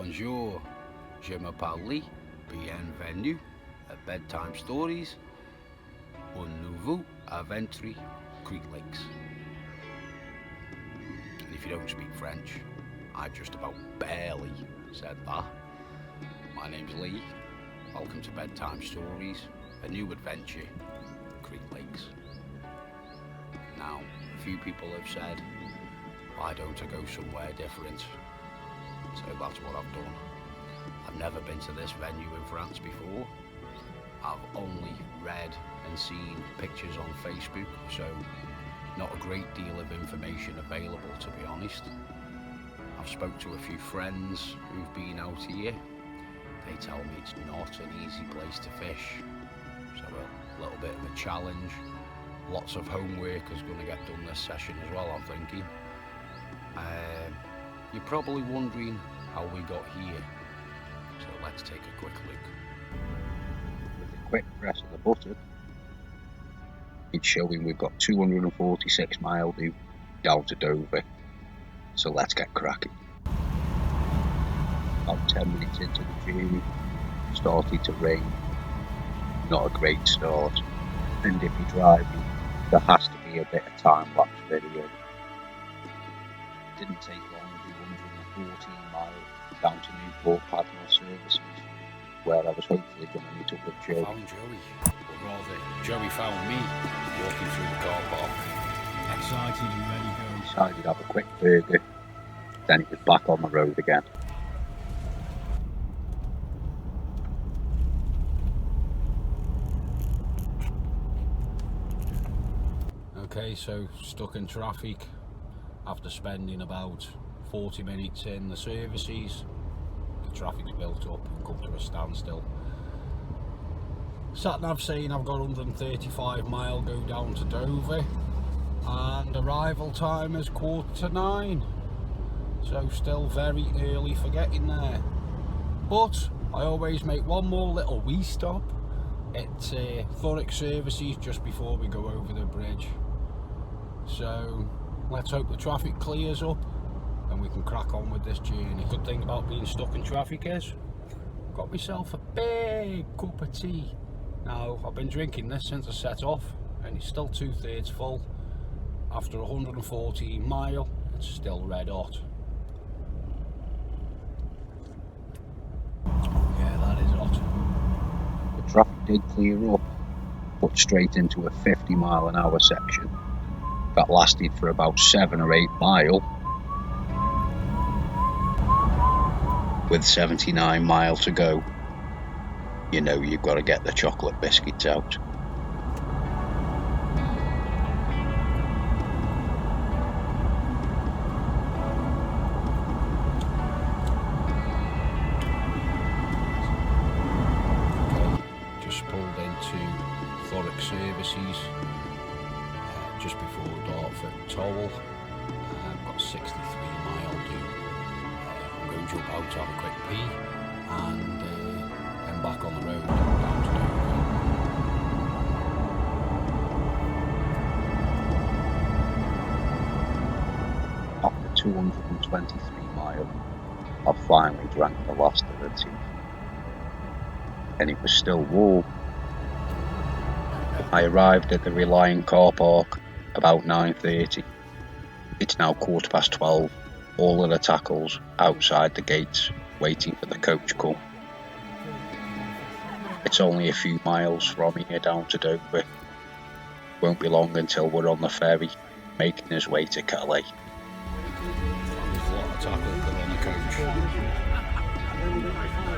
Bonjour, je m'appelle Lee, bienvenue à Bedtime Stories, un nouveau aventure, Crete Lakes. And if you don't speak French, I just about barely said that. My name's Lee, welcome to Bedtime Stories, a new adventure, Crete Lakes. Now, a few people have said, why don't I go somewhere different? So that's what I've done. I've never been to this venue in France before. I've only read and seen pictures on Facebook, so not a great deal of information available, to be honest. I've spoke to a few friends who've been out here. They tell me it's not an easy place to fish, so a little bit of a challenge. Lots of homework is going to get done this session as well, I'm thinking. You're probably wondering how we got here, so let's take a quick look. With a quick press of the button, it's showing we've got 246 mile due down to Dover, so let's get cracking. About 10 minutes into the journey, started to rain. Not a great start, and if you're driving, there has to be a bit of time-lapse video. Didn't take long to do 114 miles down to Newport Padmore Services, where I was hopefully going to meet up with Joe. Found Joey, or rather, Joey found me walking through the car park. Excited and ready to go. Decided to have a quick burger, then it was back on the road again. Okay, so stuck in traffic after spending about 40 minutes in the services. The traffic's built up and come to a standstill. Sat nav saying I've got 135 mile go down to Dover, and arrival time is 8:45, so still very early for getting there. But I always make one more little wee stop at Thurrock Services just before we go over the bridge. So let's hope the traffic clears up and we can crack on with this journey. Good thing about being stuck in traffic is got myself a big cup of tea. Now I've been drinking this since I set off and it's still 2/3 full. After 114 mile, it's still red hot. Yeah, that is hot. The traffic did clear up, but straight into a 50 mile an hour section that lasted for about 7 or 8 mile, with 79 mile to go. You know you've got to get the chocolate biscuits out. Just pulled into Thurrock Services just before Dartford Toll. I've got 63 mile due. I'm going to jump out to have a quick pee and then back on the road down to Dover. After 223 mile, I finally drank the last of the tea, and it was still warm. I arrived at the Reliant car park about 9:30. It's now 12:15. All of the tackles outside the gates waiting for the coach come. It's only a few miles from here down to Dover. Won't be long until we're on the ferry making his way to Calais. There's a lot of tackle put on the coach.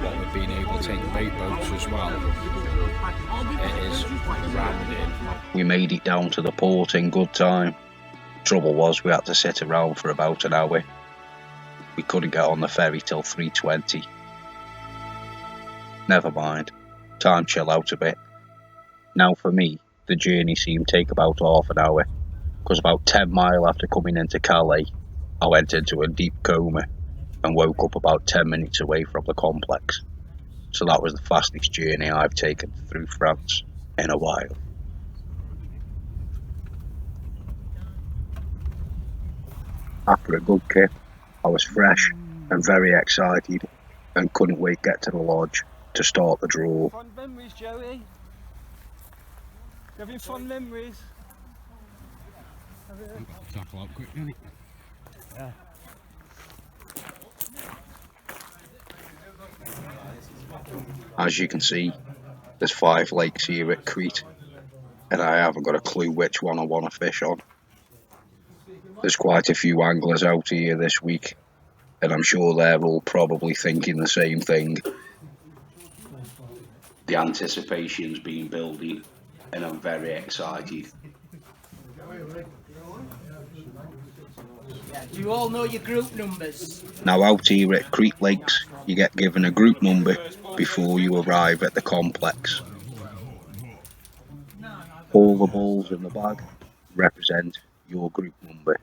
What with being able to take bait boats as well, it is rammed in. We made it down to the port in good time. Trouble was we had to sit around for about an hour. We couldn't get on the ferry till 3:20. Never mind, time chill out a bit. Now for me, the journey seemed to take about half an hour, because about 10 mile after coming into Calais, I went into a deep coma and woke up about 10 minutes away from the complex. So that was the fastest journey I've taken through France in a while. After a good kip, I was fresh and very excited and couldn't wait to get to the lodge to start the draw. Fond memories, Joey. Having fond memories. Tackle out quick, isn't it? Yeah. As you can see, there's 5 lakes here at Crete, and I haven't got a clue which one I want to fish on. There's quite a few anglers out here this week, and I'm sure they're all probably thinking the same thing. The anticipation's been building, and I'm very excited. Do you all know your group numbers? Now out here at Crete Lakes, you get given a group number before you arrive at the complex. All the balls in the bag represent your group number.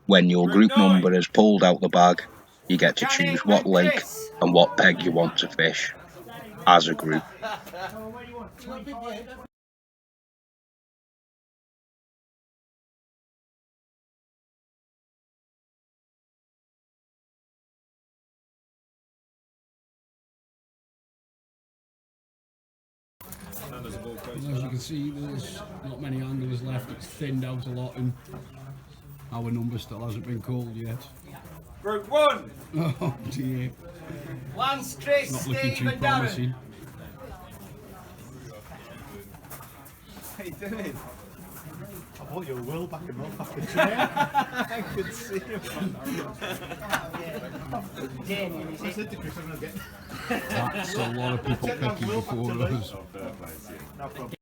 When your group number is pulled out the bag, you get to choose what lake and what peg you want to fish as a group. As you can see, there's not many anglers left. It's thinned out a lot, and our number still hasn't been called yet. Group 1. Oh dear, Lance, Chris, not looking Steve too and Darren. promising. How you doing? I thought you were well back and well back in chair. I could see him. Damien, is I it? said to Chris, I'm going to get That's a lot of people picking before us. no problem.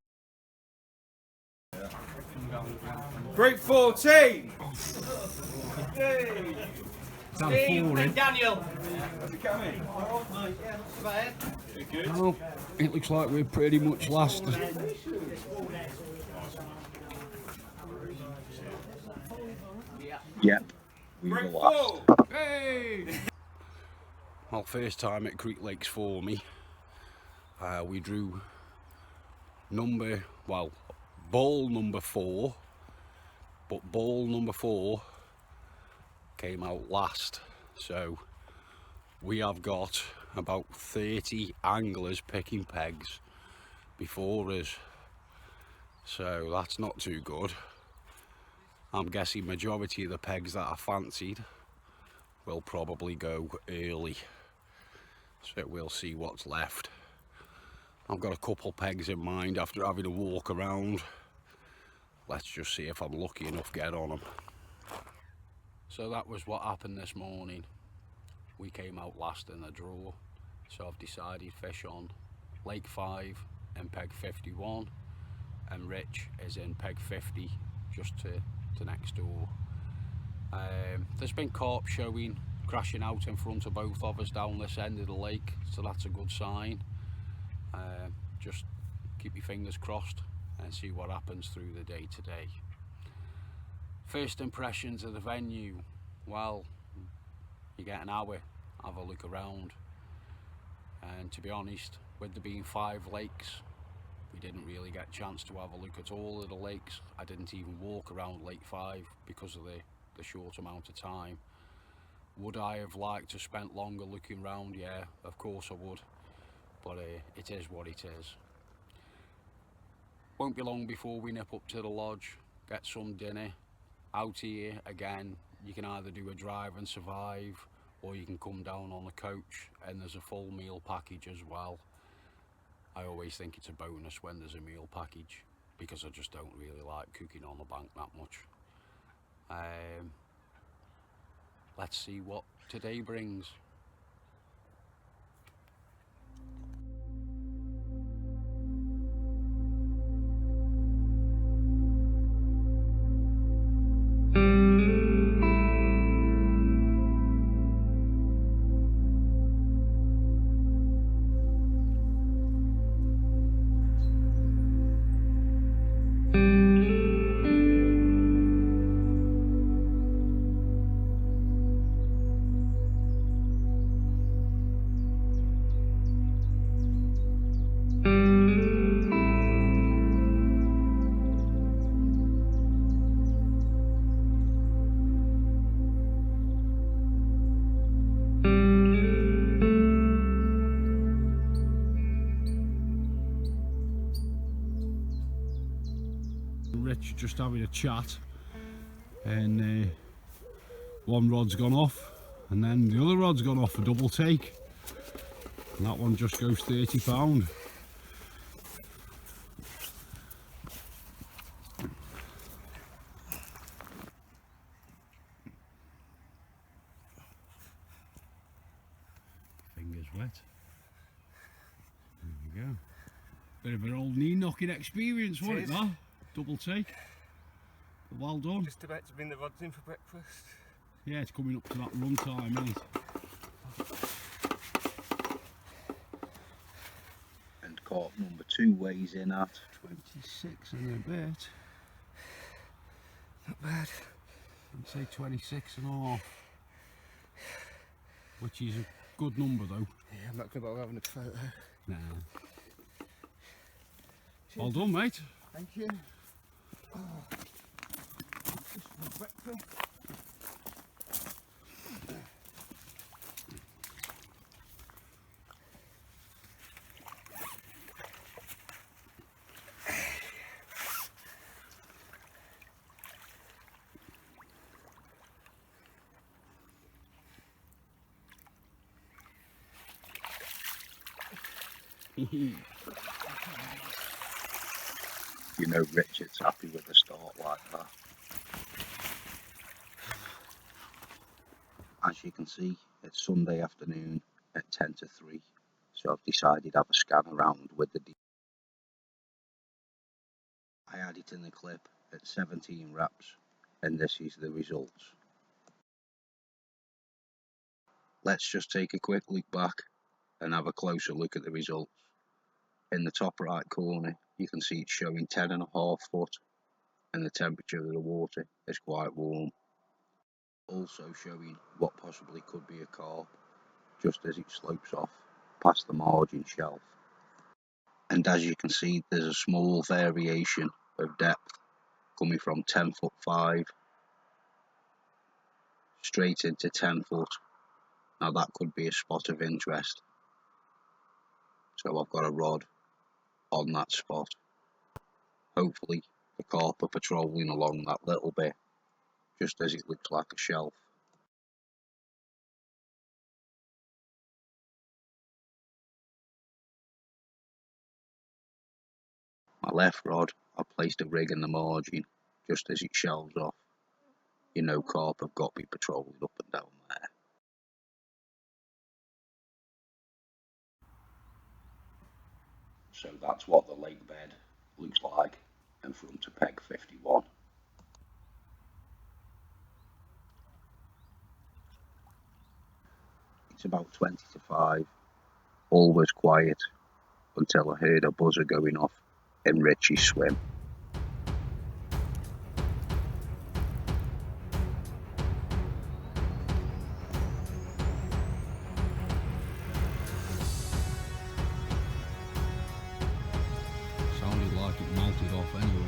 Group 14. Hey. Down Steve four in. and Daniel. How's it coming? Well, it looks like we're pretty much last. Yep, we were Group last. 4. Hey! Well, first time at Crete Lakes for me. We drew ball number 4, but ball number 4 came out last. So we have got about 30 anglers picking pegs before us. So that's not too good. I'm guessing majority of the pegs that I fancied will probably go early, so we'll see what's left. I've got a couple pegs in mind after having a walk around. Let's just see if I'm lucky enough to get on them. So that was what happened this morning. We came out last in the draw, so I've decided fish on Lake 5 in peg 51, and Rich is in peg 50 just to next door. There's been carp showing, crashing out in front of both of us down this end of the lake, so that's a good sign. Just keep your fingers crossed and see what happens through the day today. First impressions of the venue, well, you get an hour, have a look around, and to be honest, with there being 5 lakes, we didn't really get a chance to have a look at all of the lakes. I didn't even walk around Lake 5 because of the short amount of time. Would I have liked to spend longer looking around? Yeah, of course I would, but it is what it is. Won't be long before we nip up to the lodge, get some dinner. Out here again, you can either do a drive and survive, or you can come down on a coach, and there's a full meal package as well. I always think it's a bonus when there's a meal package, because I just don't really like cooking on the bank that much. Let's see what today brings. Rich just having a chat, and one rod's gone off, and then the other rod's gone off for double take, and that one just goes £30. Fingers wet. There we go. Bit of an old knee knocking experience, wasn't it, that? Double take. But well done. Just about to bring the rods in for breakfast. Yeah, it's coming up to that run time, isn't it? And Carp number 2 weighs in at 26 and a bit. Not bad. I'd say 26 and a half. Which is a good number though. Yeah, I'm not going to bother having a photo. Nah. Well done, mate. Thank you. Oh, just for breakfast. You know Richard's happy with a start like that. As you can see, it's Sunday afternoon at 10 to 3, so I've decided to have a scan around with the I had it in the clip at 17 wraps, and this is the results. Let's just take a quick look back and have a closer look at the results. In the top right corner, you can see it's showing 10.5 foot, and the temperature of the water is quite warm. Also showing what possibly could be a carp, just as it slopes off past the margin shelf. And as you can see, there's a small variation of depth coming from 10 foot 5 straight into 10 foot. Now that could be a spot of interest. So I've got a rod on that spot. Hopefully the carp are patrolling along that little bit, just as it looks like a shelf. My left rod, I placed a rig in the margin, just as it shelves off. You know carp have got to be patrolling up and down there. So that's what the lake bed looks like in front of peg 51. It's about 20 to 5, all was quiet until I heard a buzzer going off in Richie's swim. Sounded like it melted off anyway.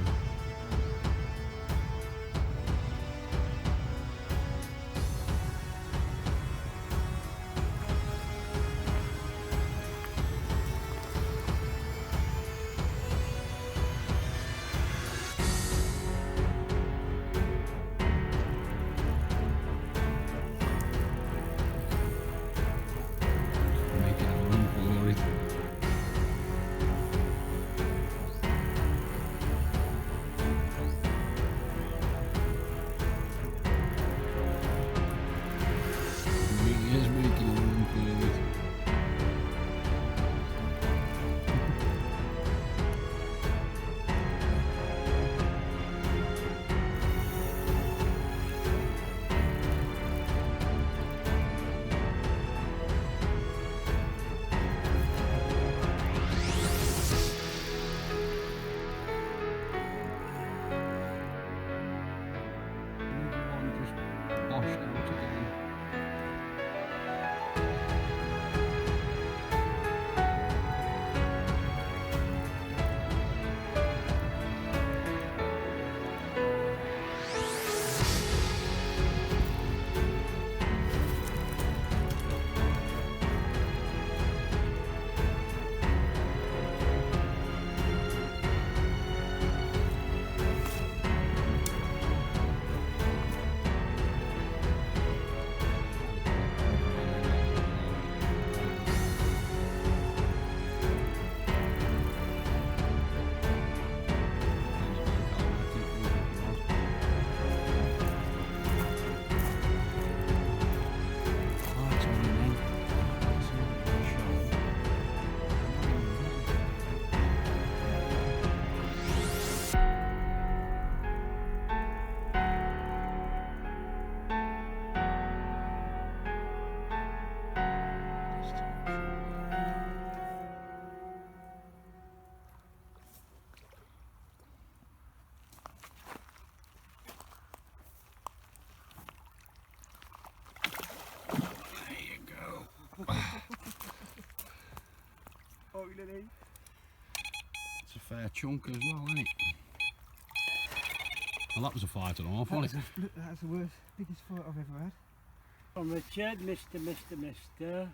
boiling in. It's a fair chunk as well, isn't it? Well, that was a fight and a half, wasn't it? That's the worst, biggest fight I've ever had. From Richard, Mr.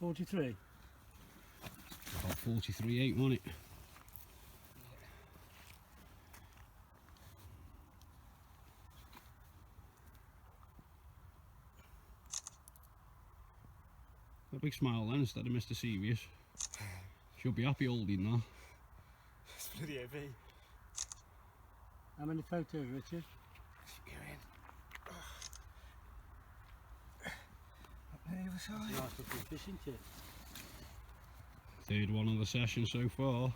43. About 43.8, wasn't it? A big smile then instead of Mr. Serious. She'll be happy holding that. It's bloody heavy. How many photos, Richard? Up the other side. Nice looking fish, isn't it? Third one of the session so far.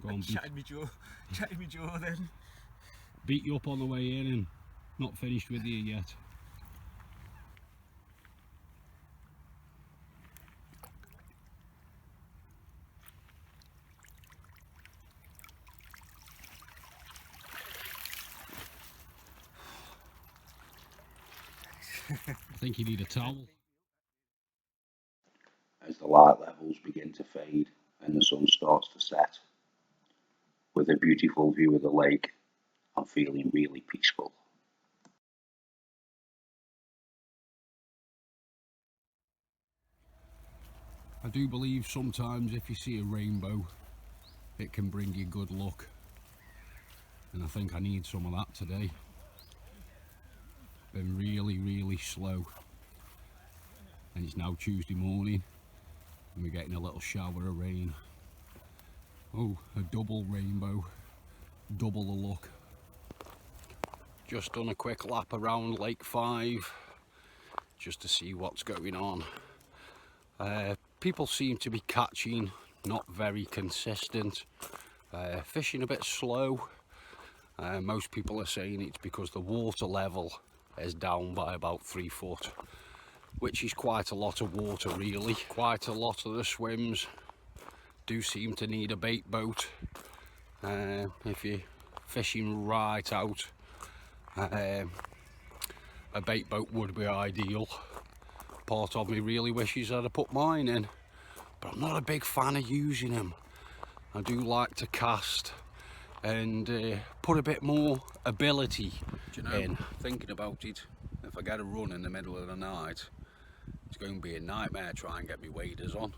Go on, Chatted me jaw then. beat you up on the way in and not finished with you yet. I think you need a towel. As the light levels begin to fade and the sun starts to set, with a beautiful view of the lake, I'm feeling really peaceful. I do believe sometimes if you see a rainbow, it can bring you good luck. And I think I need some of that today. Been really slow. And it's now Tuesday morning and we're getting a little shower of rain. Oh, a double rainbow, double the luck. Just done a quick lap around Lake 5 just to see what's going on. People seem to be catching, not very consistent, fishing a bit slow. Most people are saying it's because the water level is down by about 3 foot, which is quite a lot of water really. Quite a lot of the swims do seem to need a bait boat. If you're fishing right out, a bait boat would be ideal. Part of me really wishes I'd have put mine in, but I'm not a big fan of using them. I do like to cast and put a bit more ability in. Thinking about it, if I get a run in the middle of the night, it's going to be a nightmare trying to get my waders on.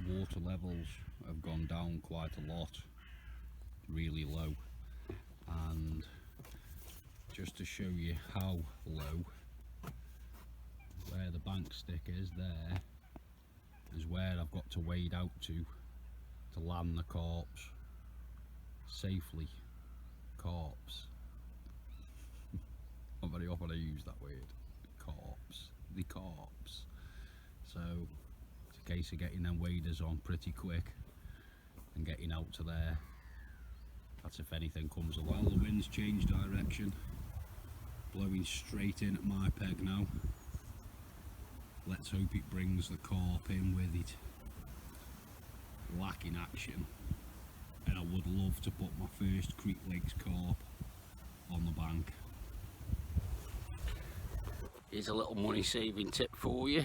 The water levels have gone down quite a lot, really low, and just to show you how low, where the bank stick is there is where I've got to wade out to land the carps safely. Carps. Not very often I use that word. Carps. The carps. So it's a case of getting them waders on pretty quick and getting out to there. That's if anything comes along. The wind's changed direction, blowing straight in at my peg now. Let's hope it brings the carp in with it. Lacking action, and I would love to put my first Crete Lakes carp on the bank. Here's a little money saving tip for you.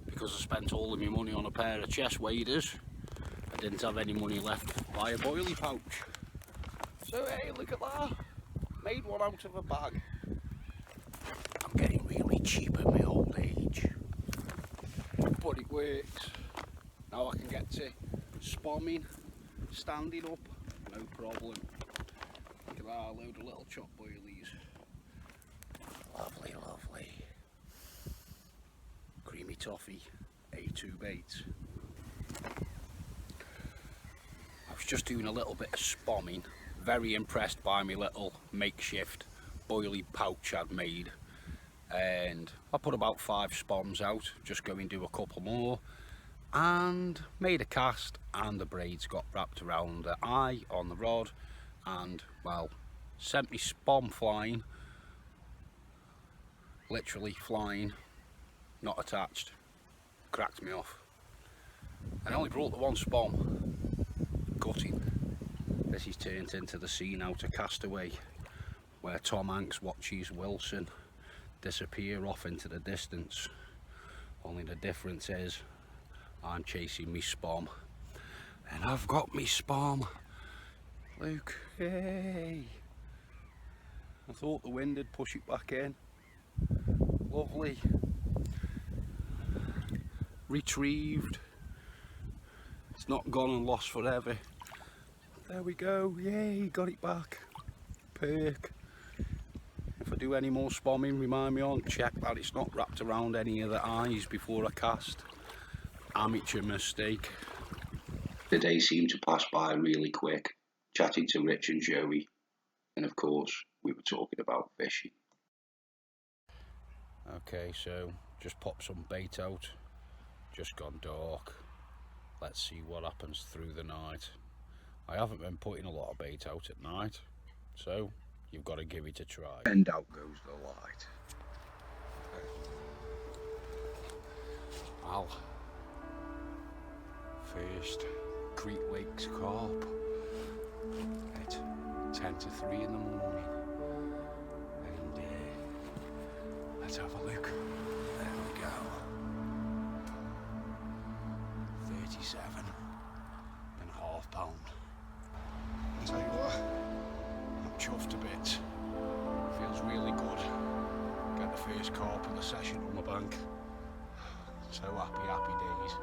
Because I spent all of my money on a pair of chest waders, I didn't have any money left to buy a boilie pouch. So hey, look at that, made one out of a bag. I'm getting really cheap at my old age, but it works. Now I can get to spomming, standing up, no problem. Look at that, a load of little chop boilies. Lovely, lovely. Creamy toffee, A2 baits. I was just doing a little bit of spomming, very impressed by my little makeshift boilie pouch I'd made. And I put about 5 spoms out, just going to do a couple more, and made a cast, and the braids got wrapped around the eye on the rod, and well, sent me spom flying, literally flying, not attached, cracked me off. I only brought the one spawn. Gutting. This is turned into the scene out of Castaway, where Tom Hanks watches Wilson disappear off into the distance. Only the difference is I'm chasing me spom, and I've got me spom. Look, hey! I thought the wind would push it back in. Lovely. Retrieved. It's not gone and lost forever. There we go, yay, got it back. Perk. If I do any more spomming, remind me on, check that it's not wrapped around any of the eyes before I cast. Amateur mistake. The day seemed to pass by really quick, chatting to Rich and Joey, and of course we were talking about fishing. Okay, so just pop some bait out, just gone dark. Let's see what happens through the night. I haven't been putting a lot of bait out at night, so you've got to give it a try. And out goes the light. Al, first Crete Lakes carp at 10 to 3 in the morning, and let's have a look. There we go. 37.5 pound. I'll tell you what, I'm chuffed a bit. Feels really good. Get the first carp of the session on the bank. So happy days.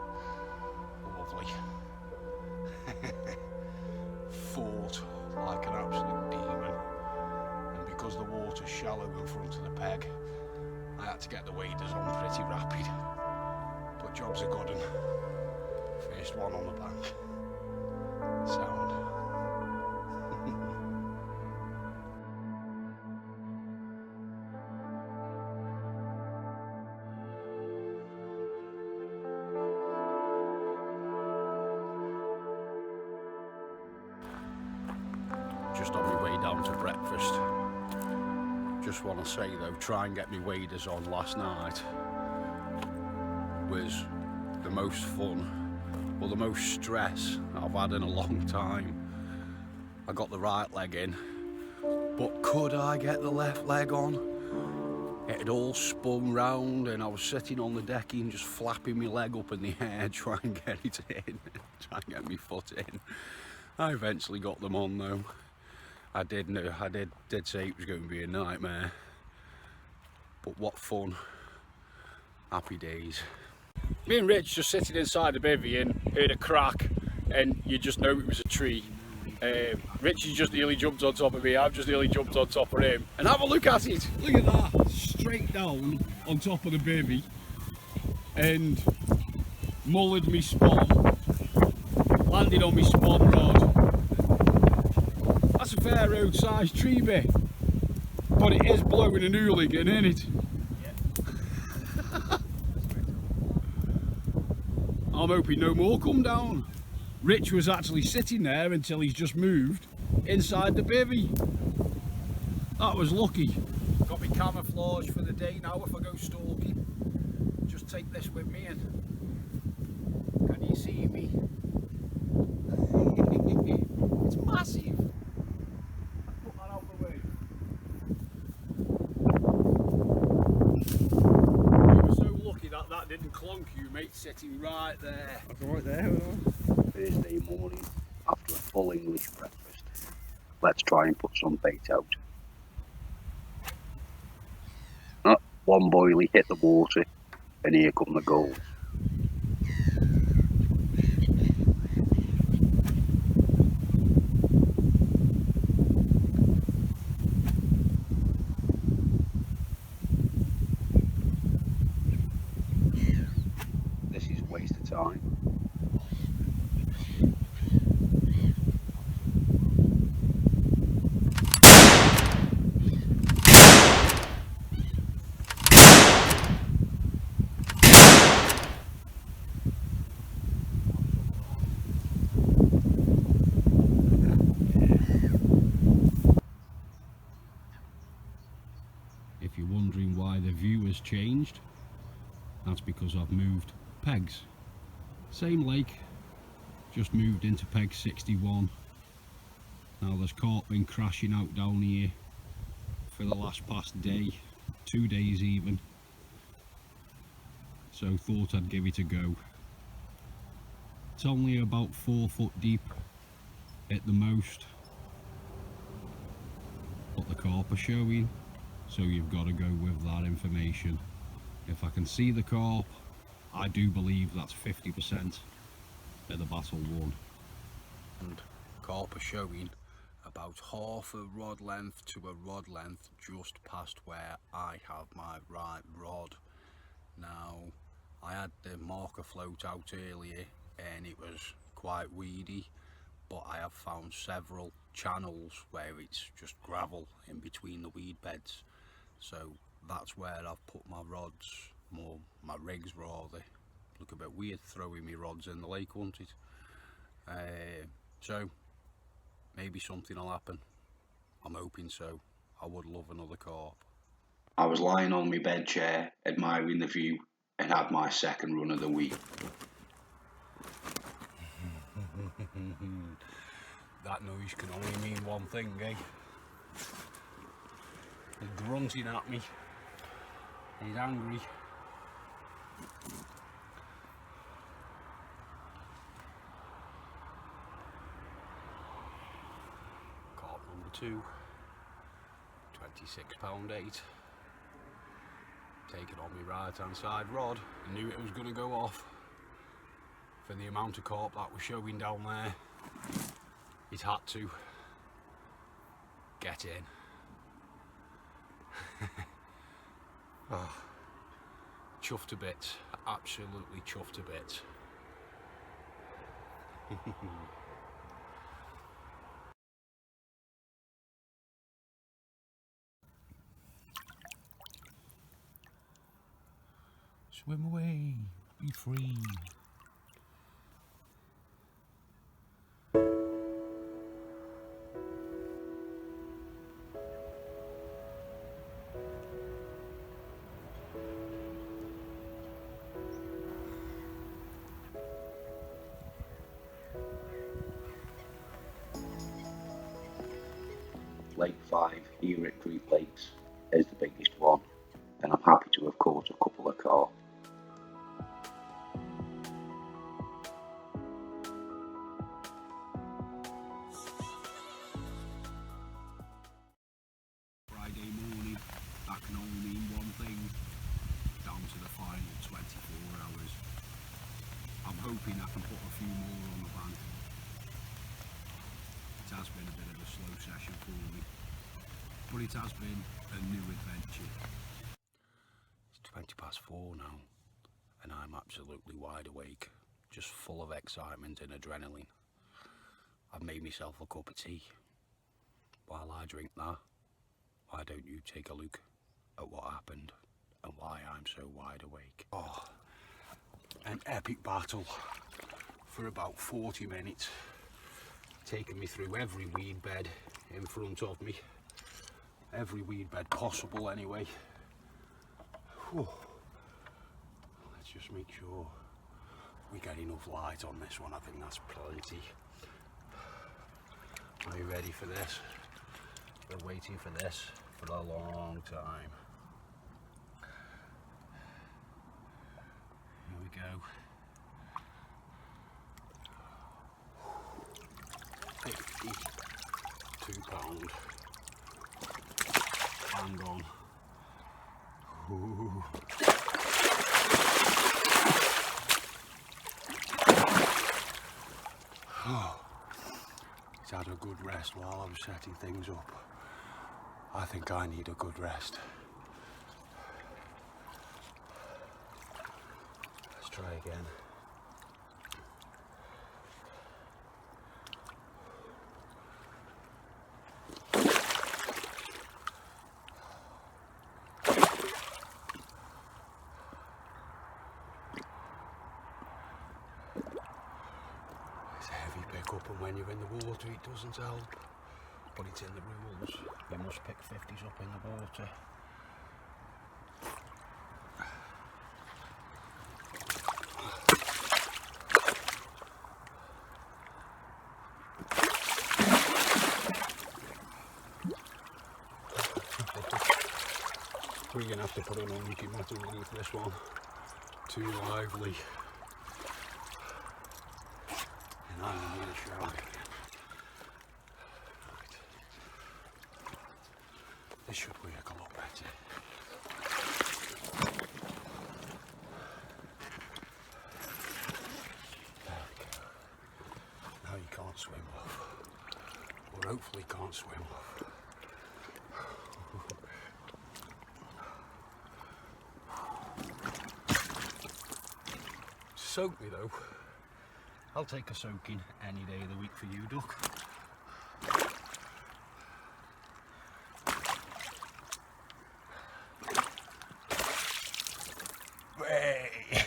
Lovely. Fought like an absolute demon, and because the water's shallow in front of the peg, I had to get the waders on pretty rapid. But job's a good one. First one on the bank. Sound. Just on my way down to breakfast. Just want to say though, try and get me waders on last night was the most fun, or the most stress I've had in a long time. I got the right leg in, but could I get the left leg on? It had all spun round and I was sitting on the decking just flapping my leg up in the air trying to get it in, trying to get my foot in. I eventually got them on though. I did say it was going to be a nightmare, but what fun. Happy days. Me and Rich just sitting inside the bivvy and heard a crack, and you just know it was a tree. Rich has just nearly jumped on top of me, I've just nearly jumped on top of him. And have a look at it, look at that, straight down on top of the bivvy, and mullered me spawn, landed on me spawn rod. That's a fair road sized tree bit, but it is blowing an hooligan, isn't it? I'm hoping no more come down. Rich was actually sitting there until he's just moved inside the bivvy. That was lucky. Got me camouflage for the day now if I go stalking. Just take this with me and can you see me? It's massive. Put that out the way. You were so lucky that that didn't clonk you, mate, sitting right there. Right there, Thursday morning, after a full English breakfast, let's try and put some bait out. One boilie hit the water, and here come the gulls. This is a waste of time. If you're wondering why the view has changed, that's because I've moved pegs. Same lake, Just moved into peg 61. Now there's carp been crashing out down here for the past day, 2 days even. So thought I'd give it a go. It's only about 4 foot deep at the most, but the carp are showing, so you've got to go with that information. If I can see the carp, I do believe that's 50% of the battle won. And carp are showing about half a rod length to a rod length just past where I have my right rod. Now, I had the marker float out earlier and it was quite weedy, but I have found several channels where it's just gravel in between the weed beds, so that's where I've put my rods, more my rigs rather. Look a bit weird throwing me rods in the lake, won't it? So maybe something will happen. I'm hoping so. I would love another carp. I was lying on my bed chair, admiring the view, and had my second run of the week. That noise can only mean one thing, eh? He's grunting at me. He's angry. Carp number 2, 26 £8. Taken on my right hand side rod. I knew it was going to go off. For the amount of carp that was showing down there, it had to get in. Oh, chuffed a bit, absolutely chuffed a bit. Swim away, be free. Lake 5 here at Crete Lakes is the biggest one, and I'm happy to have caught a couple of carp. Friday morning, that can only mean one thing, down to the final 24 hours. I'm hoping I can put a few more on the bank. It has been a bit of a slow session for me, but it has been a new adventure. It's 4:20 now, and I'm absolutely wide awake, just full of excitement and adrenaline. I've made myself a cup of tea. While I drink that, why don't you take a look at what happened and why I'm so wide awake? Oh, an epic battle for about 40 minutes, taking me through every weed bed in front of me, every weed bed possible anyway. Whew. Let's just make sure we get enough light on this one. I think that's plenty. Are you ready for this? Been waiting for this for a long time. Here we go. 52 £. Bang on. Ooh. Oh, it's had a good rest while I was setting things up. I think I need a good rest. Let's try again. It's a heavy pickup, and when you're in the water it doesn't help. But it's in the rules. You must pick 50s up in the water. We're going to have to put an unlucky mat underneath this one. Too lively. And I'm going to need a shower again. Right. This should work a lot better. There we go. Now you can't swim off. Or hopefully can't swim off. Soak me though. I'll take a soaking any day of the week for you, duck. Hey.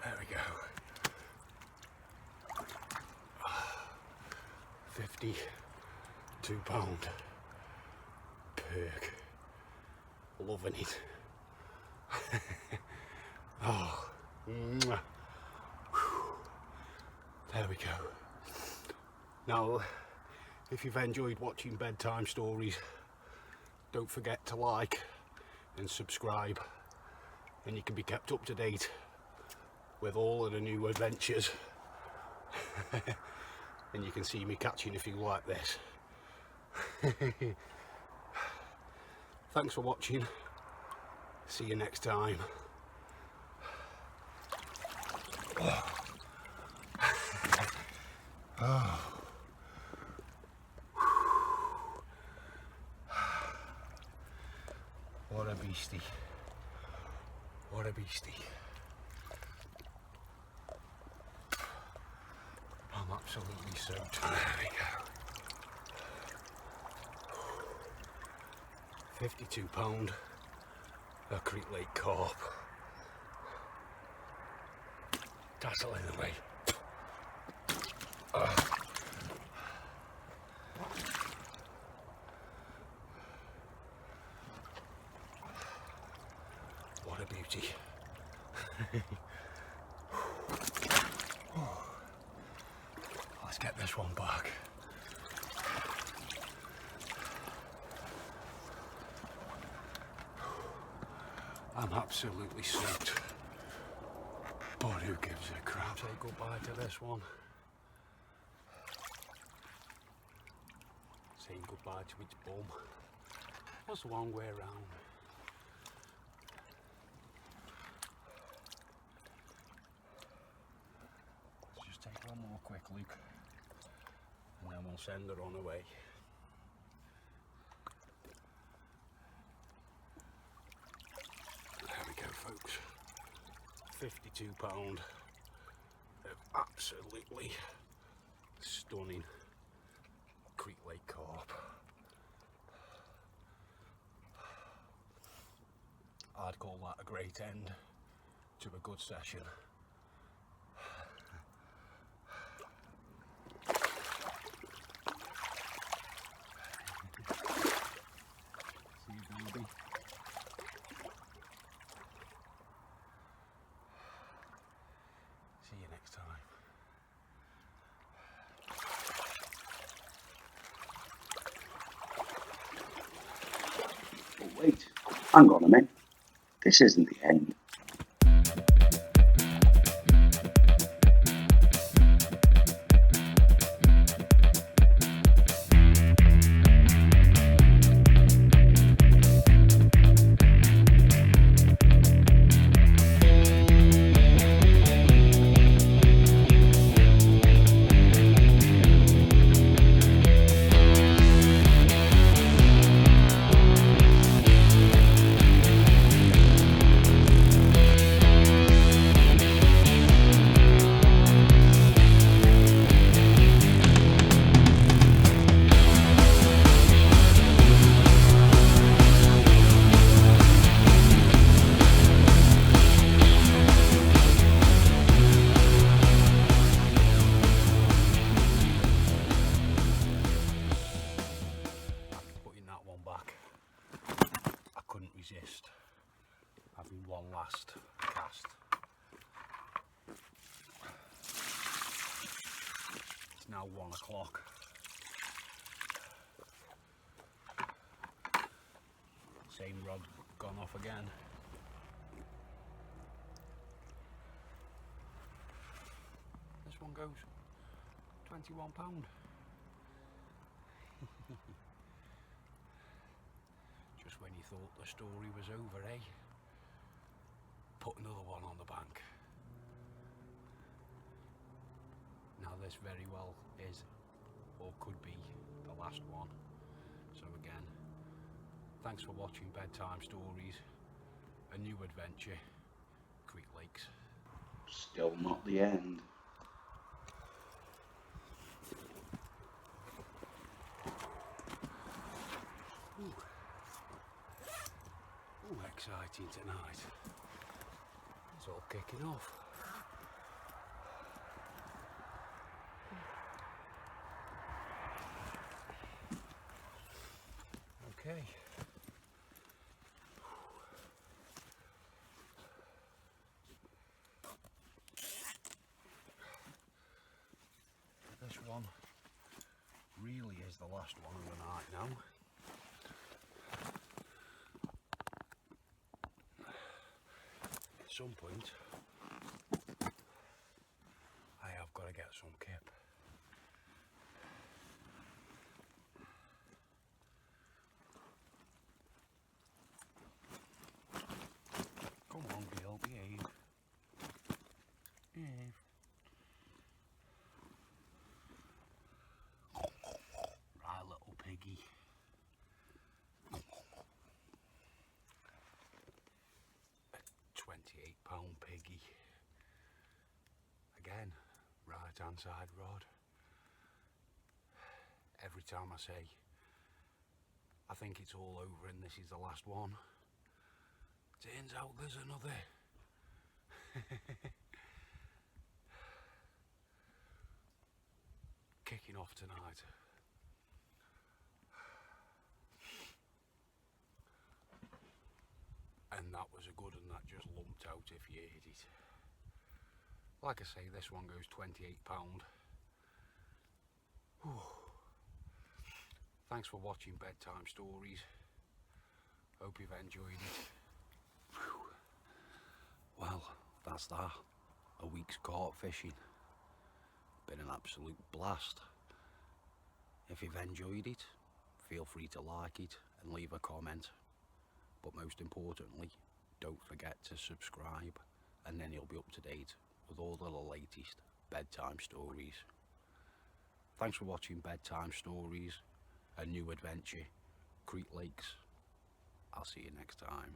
There we go. 52 £. Perk. Loving it. Oh, mwah. There we go. Now, if you've enjoyed watching bedtime stories, don't forget to like and subscribe, and you can be kept up to date with all of the new adventures. And you can see me catching a few like this. Thanks for watching. See you next time. Oh. What a beastie. What a beastie. I'm absolutely soaked. There we go. £52 a Crete Lake Carp. Dazzling away. What a beauty. Let's get this one back. I'm absolutely soaked. But who gives a crap? Say goodbye to this one. Saying goodbye to its bum. That's a long way around. Let's just take one more quick look and then we'll send her on her way. There we go, folks. £52 of absolutely stunning Crete Lake Carp. I'd call that a great end to a good session. See you, baby. See you next time. Oh, wait, hang on a minute. This isn't the end. Resist having one last cast. It's now 1 o'clock. Same rod gone off again. This one goes £21. Just when you thought the story was over, eh? Put another one on the bank. Now this very well is, or could be, the last one. So again, thanks for watching Bedtime Stories, a new adventure, Crete Lakes. Still not the end. Ooh, exciting tonight. It's all kicking off. Okay. This one really is the last one of the night now. At some point, I have got to get some kip. Come on, girl, behave. Behave. Right, little piggy. A £28 piggy. Again, right hand side rod. Every time I say I think it's all over and this is the last one, turns out there's another. Kicking off tonight. And that was a good one that just lumped out if you heard it. Like I say, this one goes £28. Whew. Thanks for watching Bedtime Stories. Hope you've enjoyed it. Whew. Well, that's that. A week's carp fishing. Been an absolute blast. If you've enjoyed it, feel free to like it and leave a comment. But most importantly, don't forget to subscribe, and then you'll be up to date with all the latest bedtime stories. Thanks for watching Bedtime Stories, a new adventure, Crete Lakes. I'll see you next time.